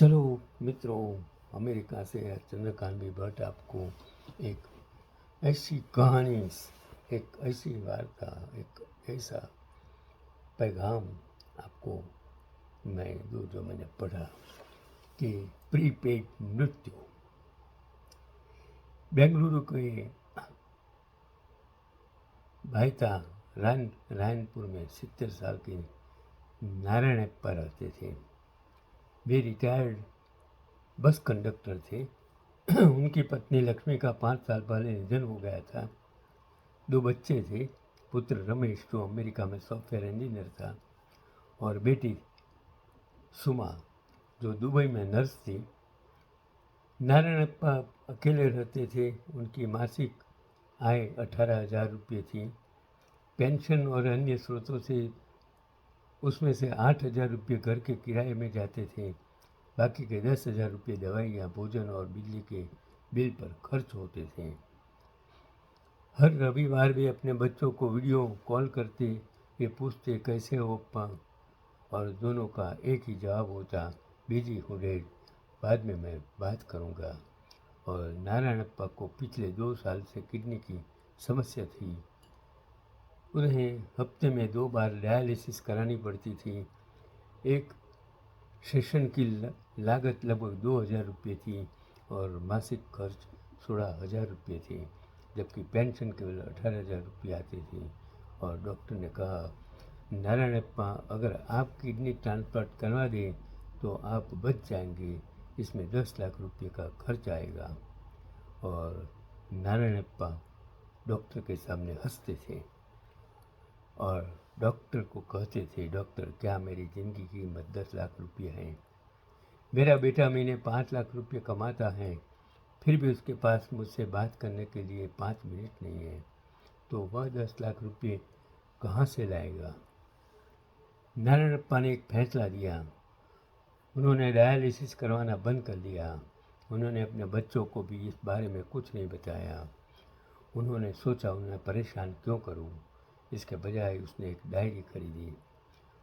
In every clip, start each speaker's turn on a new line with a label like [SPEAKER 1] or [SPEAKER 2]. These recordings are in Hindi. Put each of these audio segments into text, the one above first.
[SPEAKER 1] चलो मित्रों, अमेरिका से चंद्रकांत भट्ट आपको एक ऐसी कहानी, एक ऐसी वार्ता, एक ऐसा पैगाम आपको मैं दूँ जो मैंने पढ़ा कि प्रीपेड मृत्यु। बेंगलुरु के भाईता रायनपुर में 70 साल के नारायणप्पा रहते थे। वे रिटायर्ड बस कंडक्टर थे। उनकी पत्नी लक्ष्मी का 5 साल पहले निधन हो गया था। 2 बच्चे थे, पुत्र रमेश जो अमेरिका में सॉफ्टवेयर इंजीनियर था और बेटी सुमा जो दुबई में नर्स थी। नारायणप्पा अकेले रहते थे। उनकी मासिक आय 18,000 रुपये थी। पेंशन और अन्य स्रोतों से उसमें से 8,000 रुपये घर के किराए में जाते थे। बाकी के 10,000 रुपये दवाइयाँ, भोजन और बिजली के बिल पर खर्च होते थे। हर रविवार वे अपने बच्चों को वीडियो कॉल करते। वे पूछते कैसे हो पा, और दोनों का एक ही जवाब होता, बिजी हूँ डैड, बाद में मैं बात करूँगा। और नारायणप्पा को पिछले 2 साल से किडनी की समस्या थी। उन्हें हफ्ते में 2 बार डायलिसिस करानी पड़ती थी। एक सेशन की लागत लगभग 2,000 रुपये थी और मासिक खर्च 16,000 रुपये थे, जबकि पेंशन केवल 18,000 रुपये आती थी। और डॉक्टर ने कहा, नारायणप्पा, अगर आप किडनी ट्रांसप्लांट करवा दें तो आप बच जाएंगे, इसमें 10 लाख रुपये का खर्च आएगा। और नारायणप्पा डॉक्टर के सामने हंसते थे और डॉक्टर को कहते थे, डॉक्टर, क्या मेरी ज़िंदगी की कीमत 10 लाख रुपये हैं? मेरा बेटा महीने 5 लाख रुपये कमाता है, फिर भी उसके पास मुझसे बात करने के लिए 5 मिनट नहीं है, तो वह 10 लाख रुपये कहाँ से लाएगा? नारायणप्पा ने एक फैसला दिया। उन्होंने डायलिसिस करवाना बंद कर दिया। उन्होंने अपने बच्चों को भी इस बारे में कुछ नहीं बताया। उन्होंने सोचा, उन्हें परेशान क्यों करूं? इसके बजाय उसने एक डायरी खरीदी।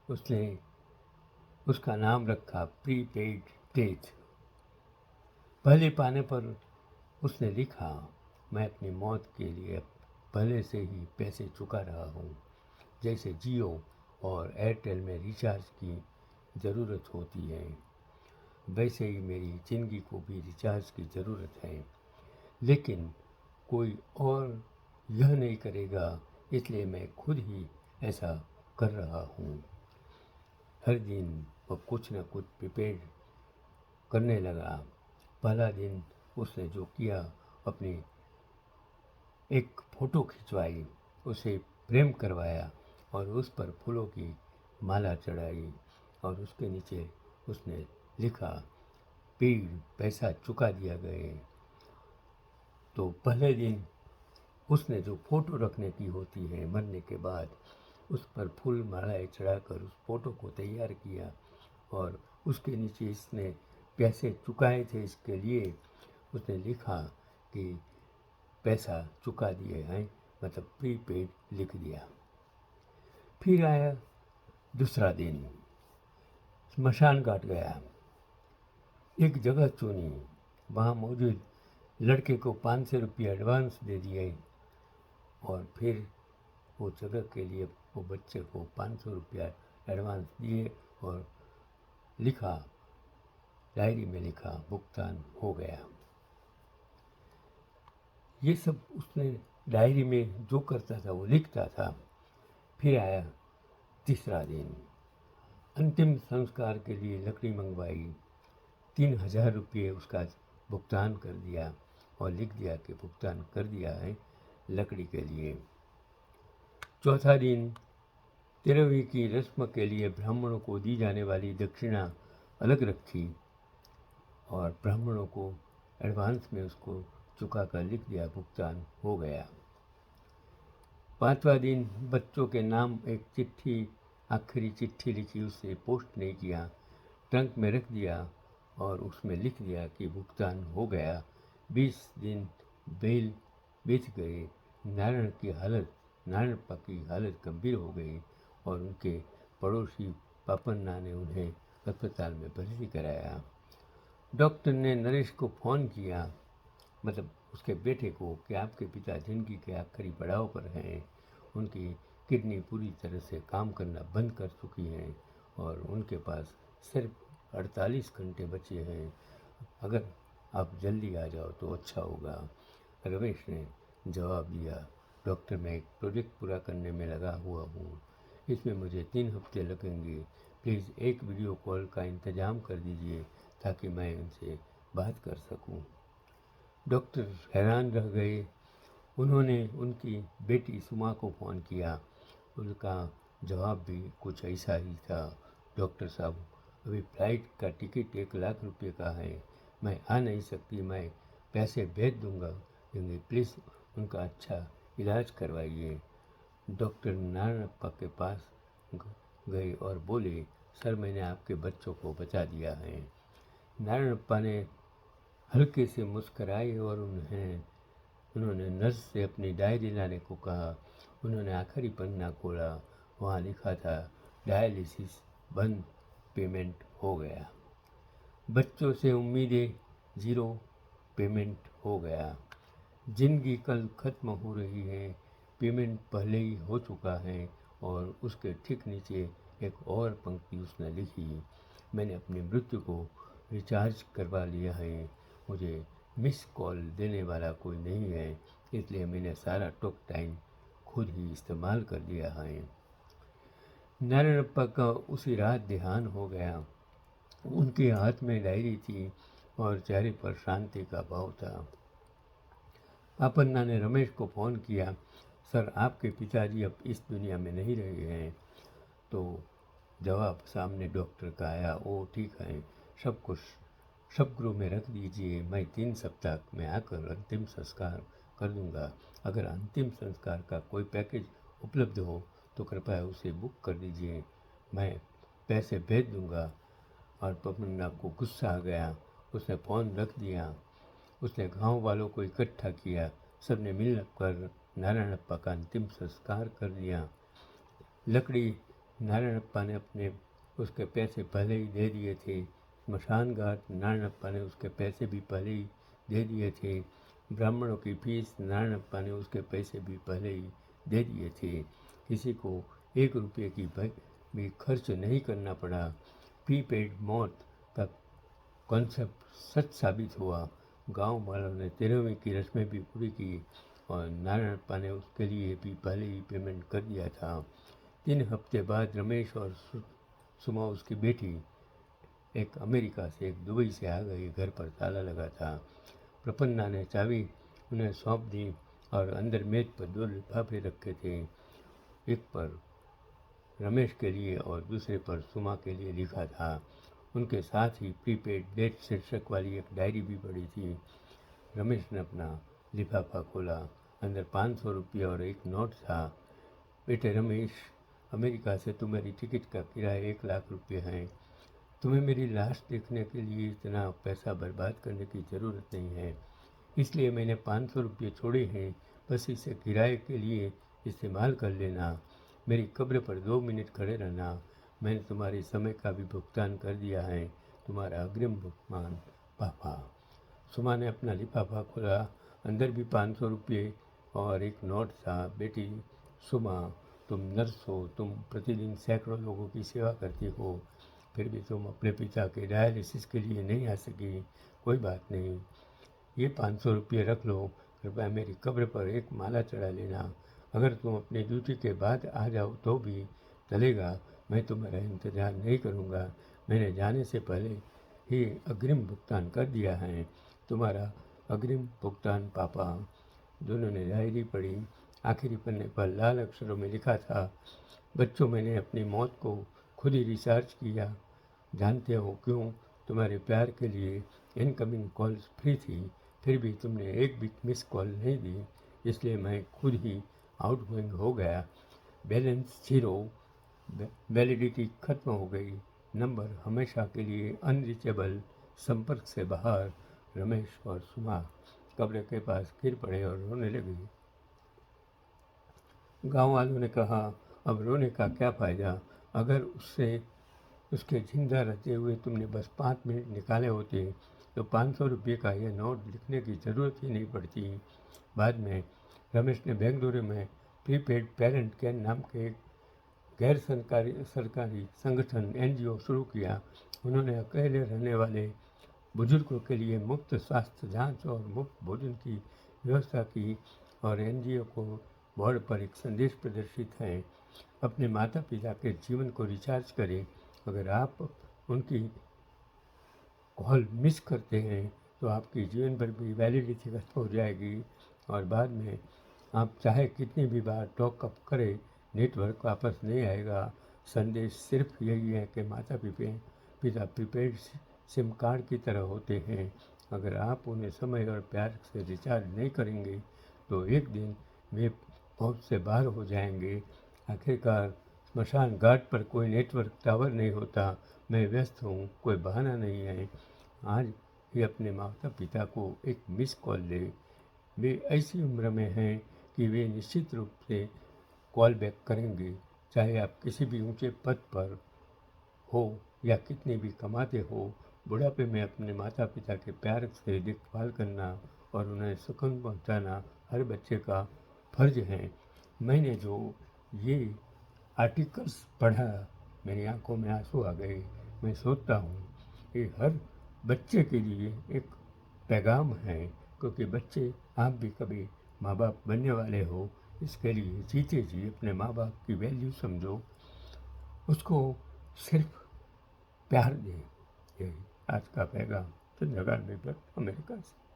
[SPEAKER 1] उसने उसका नाम रखा प्रीपेड डेथ। पहले पाने पर उसने लिखा, मैं अपनी मौत के लिए पहले से ही पैसे चुका रहा हूँ। जैसे जियो और एयरटेल में रिचार्ज की ज़रूरत होती है, वैसे ही मेरी ज़िंदगी को भी रिचार्ज की ज़रूरत है, लेकिन कोई और यह नहीं करेगा, इसलिए मैं खुद ही ऐसा कर रहा हूँ। हर दिन वह कुछ न कुछ प्रिपेयर करने लगा। पहला दिन उसने जो किया, अपनी एक फ़ोटो खिंचवाई, उसे फ्रेम करवाया और उस पर फूलों की माला चढ़ाई और उसके नीचे उसने लिखा, पेड पैसा चुका दिया गए। तो पहले दिन उसने जो फ़ोटो रखने की होती है मरने के बाद, उस पर फूल मालाएं चढ़ाकर उस फ़ोटो को तैयार किया और उसके नीचे इसने पैसे चुकाए थे, इसके लिए उसने लिखा कि पैसा चुका दिए हैं, मतलब प्रीपेड लिख दिया। फिर आया दूसरा दिन। स्मशान घाट गया। एक जगह चुनी, वहाँ मौजूद लड़के को 500 रुपये एडवांस दे दिए और फिर वो जगह के लिए वो बच्चे को 500 रुपया एडवांस दिए और लिखा, डायरी में लिखा, भुगतान हो गया। ये सब उसने डायरी में जो करता था वो लिखता था। फिर आया तीसरा दिन। अंतिम संस्कार के लिए लकड़ी मंगवाई, 3,000 रुपये उसका भुगतान कर दिया और लिख दिया कि भुगतान कर दिया है लकड़ी के लिए। चौथा दिन, 13वीं की रस्म के लिए ब्राह्मणों को दी जाने वाली दक्षिणा अलग रखी और ब्राह्मणों को एडवांस में उसको चुका कर लिख दिया, भुगतान हो गया। 5वां दिन, बच्चों के नाम एक चिट्ठी, आखिरी चिट्ठी लिखी, उसे पोस्ट नहीं किया, ट्रंक में रख दिया और उसमें लिख दिया कि भुगतान हो गया। 20 दिन बेल बीत गए। नारायणप्पा की हालत गंभीर हो गई और उनके पड़ोसी पापन्ना ने उन्हें अस्पताल में भर्ती कराया। डॉक्टर ने नरेश को फ़ोन किया, मतलब उसके बेटे को, कि आपके पिता जिंदगी के आखिरी पड़ाव पर हैं। उनकी किडनी पूरी तरह से काम करना बंद कर चुकी है और उनके पास सिर्फ 48 घंटे बचे हैं। अगर आप जल्दी आ जाओ तो अच्छा होगा। रमेश ने जवाब दिया, डॉक्टर, मैं एक प्रोजेक्ट पूरा करने में लगा हुआ हूँ। इसमें मुझे 3 हफ्ते लगेंगे। प्लीज़ एक वीडियो कॉल का इंतज़ाम कर दीजिए ताकि मैं उनसे बात कर सकूं। डॉक्टर हैरान रह गए। उन्होंने उनकी बेटी सुमा को फ़ोन किया। उनका जवाब भी कुछ ऐसा ही था, डॉक्टर साहब, अभी फ़्लाइट का टिकट 1 लाख रुपए का है, मैं आ नहीं सकती, मैं पैसे भेज दूंगा देंगे, प्लीज़ उनका अच्छा इलाज करवाइए। डॉक्टर नारायणप्पा के पास गए और बोले, सर, मैंने आपके बच्चों को बचा दिया है। नारायणप्पा ने हल्के से मुस्कराए और उन्होंने नर्स से अपनी डायरी लाने को कहा। उन्होंने आखिरी पन्ना खोला। वहाँ लिखा था, डायलिसिस बंद, पेमेंट हो गया। बच्चों से उम्मीदें ज़ीरो, पेमेंट हो गया। जिंदगी कल ख़त्म हो रही है, पेमेंट पहले ही हो चुका है। और उसके ठीक नीचे एक और पंक्ति उसने लिखी, मैंने अपनी मृत्यु को रिचार्ज करवा लिया है। मुझे मिस कॉल देने वाला कोई नहीं है, इसलिए मैंने सारा टॉक टाइम खुद ही इस्तेमाल कर लिया है। नारायणप्पा का उसी रात देहांत हो गया। उनके हाथ में डायरी थी और चेहरे पर शांति का भाव था। पापन्ना ने रमेश को फ़ोन किया, सर, आपके पिताजी अब इस दुनिया में नहीं रहे हैं। तो जवाब सामने डॉक्टर का आया, ओ ठीक है, सब कुछ शवगृह में रख दीजिए, मैं 3 सप्ताह में आकर अंतिम संस्कार कर दूंगा। अगर अंतिम संस्कार का कोई पैकेज उपलब्ध हो तो कृपया उसे बुक कर दीजिए, मैं पैसे भेज दूंगा। और पपन्ना को गुस्सा आ गया। उसने फ़ोन रख दिया। उसने गांव वालों को इकट्ठा किया। सबने मिलकर नारायणप्पा का अंतिम संस्कार कर दिया। लकड़ी नारायणप्पा ने उसके पैसे पहले ही दे दिए थे। स्मशान घाट नारायणप्पा ने उसके पैसे भी पहले ही दे दिए थे। ब्राह्मणों की फीस नारायणप्पा ने उसके पैसे भी पहले ही दे दिए थे। किसी को 1 रुपये की भी खर्च नहीं करना पड़ा। प्रीपेड मौत का कॉन्सेप्ट सच साबित हुआ। गांव वालों ने 13वीं की रस्में भी पूरी की और नारायणप्पा ने उसके लिए भी पहले ही पेमेंट कर दिया था। 3 हफ्ते बाद रमेश और सुमा, उसकी बेटी, एक अमेरिका से एक दुबई से आ गई। घर पर ताला लगा था। प्रपन्ना ने चाबी उन्हें सौंप दी और अंदर मेज पर 2 लिफाफे रखे थे। एक पर रमेश के लिए और दूसरे पर सुमा के लिए लिखा था। उनके साथ ही प्रीपेड डेट शीर्षक वाली एक डायरी भी पड़ी थी। रमेश ने अपना लिफाफा खोला। अंदर 500 रुपये और एक नोट था। बेटे रमेश, अमेरिका से तुम्हारी टिकट का किराया 1 लाख रुपये है। तुम्हें मेरी लाश देखने के लिए इतना पैसा बर्बाद करने की ज़रूरत नहीं है, इसलिए मैंने 500 रुपये छोड़े हैं। बस इसे किराए के लिए इस्तेमाल कर लेना। मेरी कब्र पर 2 मिनट खड़े रहना। मैंने तुम्हारे समय का भी भुगतान कर दिया है। तुम्हारा अग्रिम भुगतान, पापा। सुमा ने अपना लिफाफा खोला। अंदर भी 500 रुपये और एक नोट था। बेटी सुमा, तुम नर्स हो, तुम प्रतिदिन सैकड़ों लोगों की सेवा करती हो, फिर भी तुम अपने पिता के डायलिसिस के लिए नहीं आ सकी। कोई बात नहीं, ये 500 रुपये रख लो। कृपया मेरी कब्र पर एक माला चढ़ा लेना। अगर तुम अपनी ड्यूटी के बाद आ जाओ तो भी चलेगा, मैं तुम्हारा इंतज़ार नहीं करूँगा। मैंने जाने से पहले ही अग्रिम भुगतान कर दिया है। तुम्हारा अग्रिम भुगतान, पापा। दोनों ने डायरी पढ़ी। आखिरी पन्ने पर लाल अक्षरों में लिखा था, बच्चों, मैंने अपनी मौत को खुद ही रिचार्ज किया। जानते हो क्यों? तुम्हारे प्यार के लिए इनकमिंग कॉल्स फ्री थी, फिर भी तुमने एक भी मिस कॉल नहीं दी, इसलिए मैं खुद ही आउटगोइंग हो गया। बैलेंस ज़ीरो, वैलिडिटी खत्म हो गई, नंबर हमेशा के लिए अनरीचेबल, संपर्क से बाहर। रमेश और सुमा कब्र के पास गिर पड़े और रोने लगे। गांव वालों ने कहा, अब रोने का क्या फ़ायदा? अगर उसके जिंदा रहते हुए तुमने बस 5 मिनट निकाले होते तो 500 रुपये का यह नोट लिखने की ज़रूरत ही नहीं पड़ती। बाद में रमेश ने बेंगलुरु में प्रीपेड पेरेंट केयर नाम के एक गैर सरकारी संगठन NGO शुरू किया। उन्होंने अकेले रहने वाले बुजुर्गों के लिए मुफ्त स्वास्थ्य जांच और मुफ्त भोजन की व्यवस्था की और NGO को बोर्ड पर एक संदेश प्रदर्शित है, अपने माता पिता के जीवन को रिचार्ज करें। अगर आप उनकी कॉल मिस करते हैं तो आपकी जीवन भर की वैलिडिटी खत्म हो जाएगी और बाद में आप चाहे कितनी भी बार टॉकअप करें, नेटवर्क वापस नहीं आएगा। संदेश सिर्फ यही है कि माता पिता प्रीपेड सिम कार्ड की तरह होते हैं। अगर आप उन्हें समय और प्यार से रिचार्ज नहीं करेंगे तो एक दिन वे पहुंच से बाहर हो जाएंगे। आखिरकार स्मशान घाट पर कोई नेटवर्क टावर नहीं होता। मैं व्यस्त हूँ, कोई बहाना नहीं है। आज ही अपने माता पिता को एक मिस कॉल दे। वे ऐसी उम्र में हैं कि वे निश्चित रूप से कॉल बैक करेंगे, चाहे आप किसी भी ऊंचे पद पर हो या कितने भी कमाते हो। बुढ़ापे में अपने माता पिता के प्यार से देखभाल करना और उन्हें सुकून पहुंचाना हर बच्चे का फर्ज है। मैंने जो ये आर्टिकल्स पढ़ा, मेरी आंखों में आंसू आ गए। मैं सोचता हूँ कि हर बच्चे के लिए एक पैगाम है, क्योंकि बच्चे आप भी कभी माँ बाप बनने वाले हो। इसके लिए जीते जी अपने माँ बाप की वैल्यू समझो, उसको सिर्फ प्यार दें। यही आज का पैगाम। चंद्रकांत बेपर, अमेरिका से।